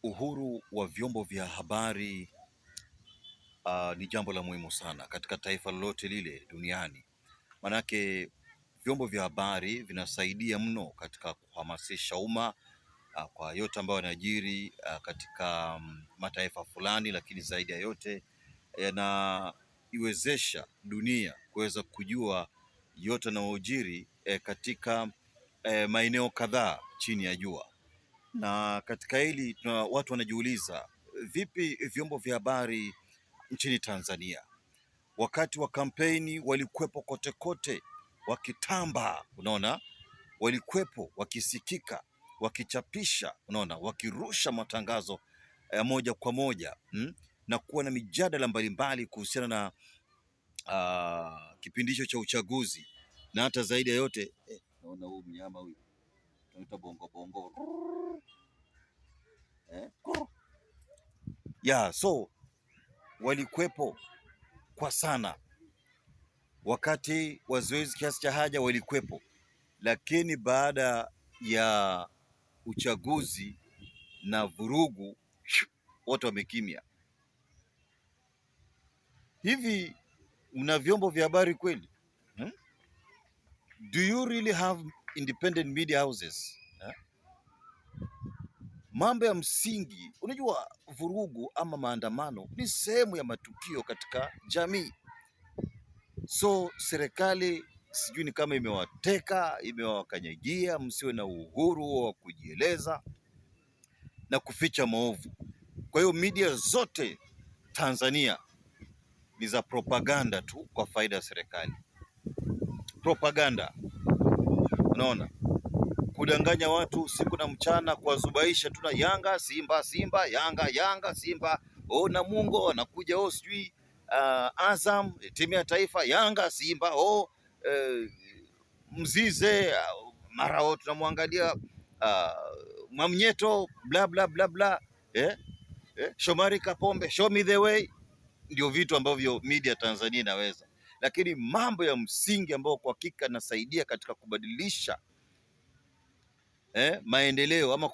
Uhuru wa vyombo vya habari ni jambo la muhimu sana katika taifa lolote lile duniani. Manake vyombo vya habari vinasaidia mno katika kuhamasisha umma kwa yote ambayo yanajiri katika mataifa fulani, lakini zaidi ya yote yanaiwezesha dunia kuweza kujua yote yanayojiri katika maeneo kadhaa chini ya jua. Na katika hili watu wanajiuliza vipi vyombo vya habari nchini Tanzania wakati wa kampeni walikuwepo kote kote wakitamba, unaona, walikuwepo wakisikika, wakichapisha, unaona, wakirusha matangazo moja kwa moja na kuwa na mijadala mbalimbali kuhusiana na kipindi hicho cha uchaguzi. Na hata zaidi ya yote naona huyu mnyama huyu tunaita bongo bongo so walikuwepo kwa sana wakati wa zoezi kiasi cha haja, walikuwepo, lakini baada ya uchaguzi na vurugu wote wamekimya. Hivi mna vyombo vya habari kweli? Do you really have independent media houses? Mambo ya msingi, unajua vurugu ama maandamano ni sehemu ya matukio katika jamii. So serikali sijui ni kama imewateka, imewakanyagia, msiwe na uhuru wa kujieleza na kuficha maovu. Kwa hiyo media zote Tanzania ni za propaganda tu kwa faida ya serikali. Propaganda, unaona, kudanganya watu usiku na mchana, kuwazubaisha tu na Yanga Simba, Simba Yanga, Yanga Simba, Namungo anakuja, sijui Azam timu ya taifa, Yanga Simba, Mzize mara tunamwangalia Mwamnyeto bla bla bla bla, Shomari Kapombe, show me the way. Ndio vitu ambavyo media Tanzania inaweza, lakini mambo ya msingi ambayo kwa hakika nasaidia katika kubadilisha maendeleo ama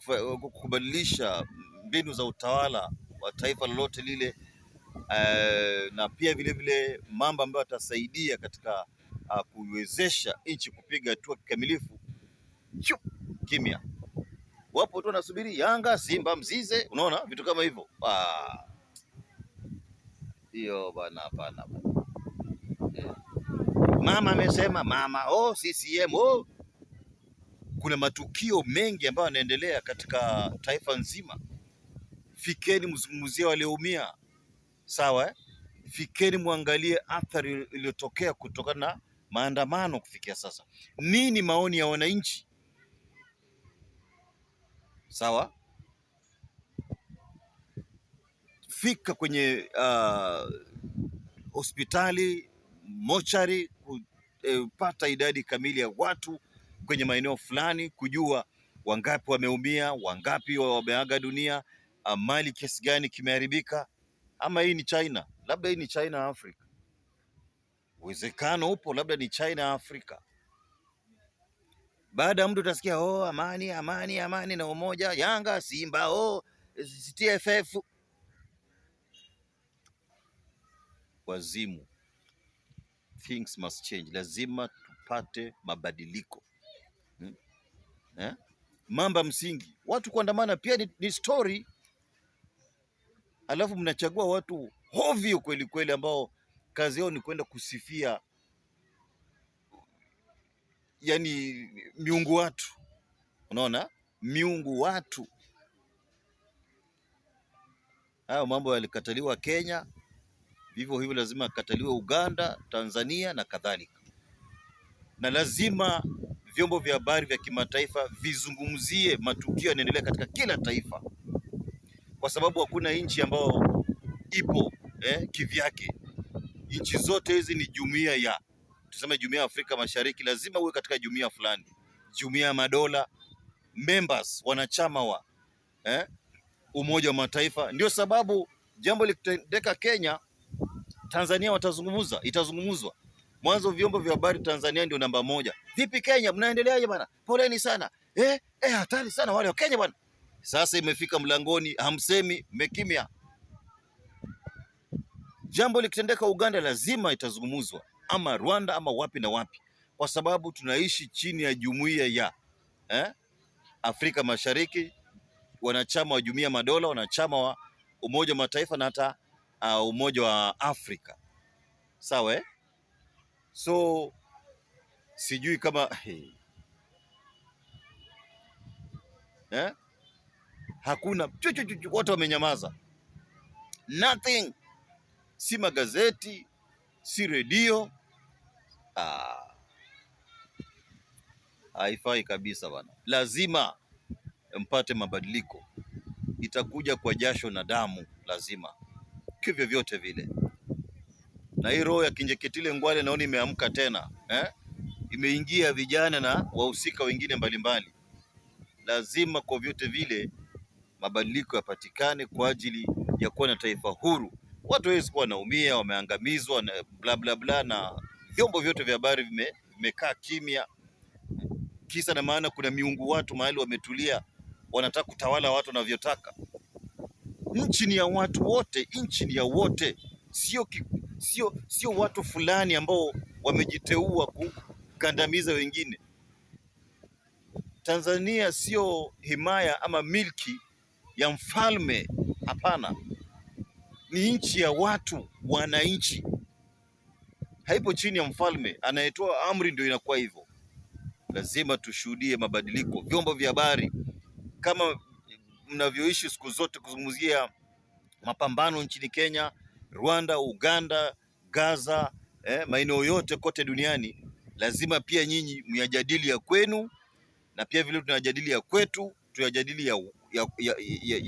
kubadilisha mbinu za utawala wa taifa lolote lile, na pia vile vile mambo ambayo yatasaidia katika kuiwezesha nchi kupiga hatua kikamilifu, kimya. Wapo tu wanasubiri Yanga Simba Mzize, unaona vitu kama hivyo. Hiyo bana. Mama amesema, mama CCM. Kuna matukio mengi ambayo yanaendelea katika taifa nzima. Fikeni mzungumzie walioumia, sawa Fikeni muangalie athari iliyotokea kutokana na maandamano kufikia sasa. Nini maoni ya wananchi? Sawa, fika kwenye hospitali, mochari, kupata idadi kamili ya watu kwenye maeneo fulani, kujua wangapi wameumia, wangapi wameaga dunia, mali kiasi gani kimeharibika. Ama hii ni China? Labda hii ni China Afrika. Uwezekano upo labda ni China Afrika. Baada ya mtu utasikia amani amani amani na umoja, Yanga Simba, TFF. Wazimu. Things must change. Lazima tupate mabadiliko. Mambo msingi, watu kuandamana pia ni story, alafu mnachagua watu hovyo kweli kweli ambao kazi yao ni kwenda kusifia miungu watu, unaona, miungu watu. Hayo mambo yalikataliwa Kenya, vivyo hivyo lazima kataliwe Uganda, Tanzania na kadhalika. Na lazima vyombo vya habari vya kimataifa vizungumzie matukio yanaendelea katika kila taifa, kwa sababu hakuna nchi ambayo ipo kivyake. Nchi zote hizi ni jumuiya tuseme jumuiya ya Afrika Mashariki, lazima uwe katika jumuiya fulani, jumuiya ya Madola, members, wanachama wa Umoja wa Mataifa. Ndio sababu jambo likitendeka Kenya, Tanzania itazungumzwa. Mwanzo vyombo vya habari Tanzania ndio namba 1. Vipi Kenya, mnaendeleaje bwana? Poleni sana. Hatari sana wale wa Kenya bwana. Sasa imefika mlangoni, hamsemi, mmekimya. Jambo likitendeka Uganda lazima itazungumzwa, ama Rwanda ama wapi na wapi, kwa sababu tunaishi chini ya jumuiya ya Afrika Mashariki, wanachama wa Jumuiya Madola, wanachama wa Umoja wa Mataifa na hata Umoja wa Afrika. Sawa So sijui kama hakuna watu wamenyamaza, nothing, si magazeti, si redio. Haifai kabisa bana, lazima mpate mabadiliko, itakuja kwa jasho na damu, lazima kivyo vyote vile. Na hii roho ya Kinjeketile Ngwale naona imeamka tena imeingia vijana na wahusika wengine mbalimbali. Lazima kwa vyote vile mabadiliko yapatikane kwa ajili ya kuwa na taifa huru. Watu hawezi kuwa naumia, wameangamizwa na bla bla bla, na vyombo vyote vya habari vimekaa kimya. Kisa na maana kuna miungu watu mahali wametulia, wanataka kutawala watu wanavyotaka. Nchi ni ya watu wote, nchi ni ya wote, sio watu fulani ambao wamejiteua kugandamiza wengine. Tanzania sio himaya ama milki ya mfalme, hapana. Ni nchi ya watu, wananchi. Haipo chini ya mfalme, anayetoa amri ndio inakuwa hivyo. Lazima tushuhudie mabadiliko. Vyombo vya habari kama mnavyoishi siku zote kuzungumzia mapambano nchini Kenya, Rwanda, Uganda, Gaza, maeneo yote kote duniani, lazima pia nyinyi myajadili ya kwenu, na pia vile tunajadili ya kwetu, tuyajadili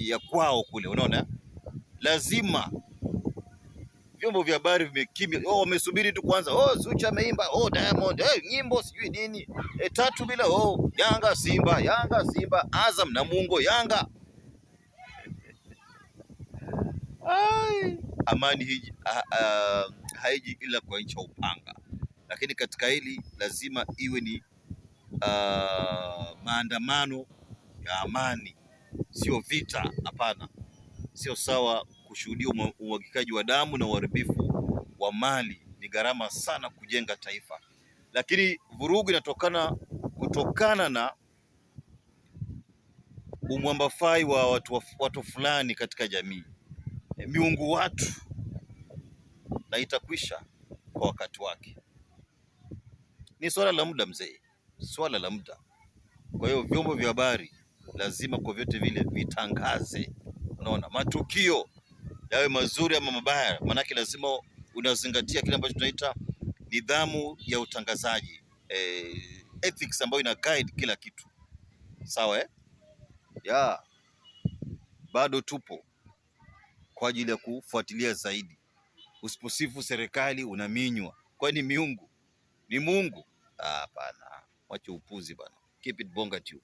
ya kwao kule. Unaona, lazima. Vyombo vya habari vimekimya, wamesubiri tu kwanza. Zuchu ameimba, Diamond, nyimbo sijui nini, 3-0, Yanga Simba, Yanga Simba, Azam na Mungo Yanga. Amani hiji haiji ila kwa ncha upanga, lakini katika hili lazima iwe ni maandamano ya amani, sio vita. Hapana, sio sawa kushuhudia umwagikaji wa damu na uharibifu wa mali. Ni gharama sana kujenga taifa, lakini vurugu kutokana na umwambafai wa watu fulani katika jamii, miungu watu, na itakwisha kwa wakati wake. Ni swala la muda mzee, swala la muda. Kwa hiyo vyombo vya habari lazima kwa vyote vile vitangaze, unaona, matukio yawe mazuri ama mabaya, maanake lazima unazingatia kile ambacho tunaita nidhamu ya utangazaji, ethics ambayo ina guide kila kitu. Sawa bado tupo kwa ajili ya kufuatilia zaidi. Usiposifu serikali unaminywa, kwani miungu ni Mungu? Hapana, wacha upuzi bana. Keep it bonga tu.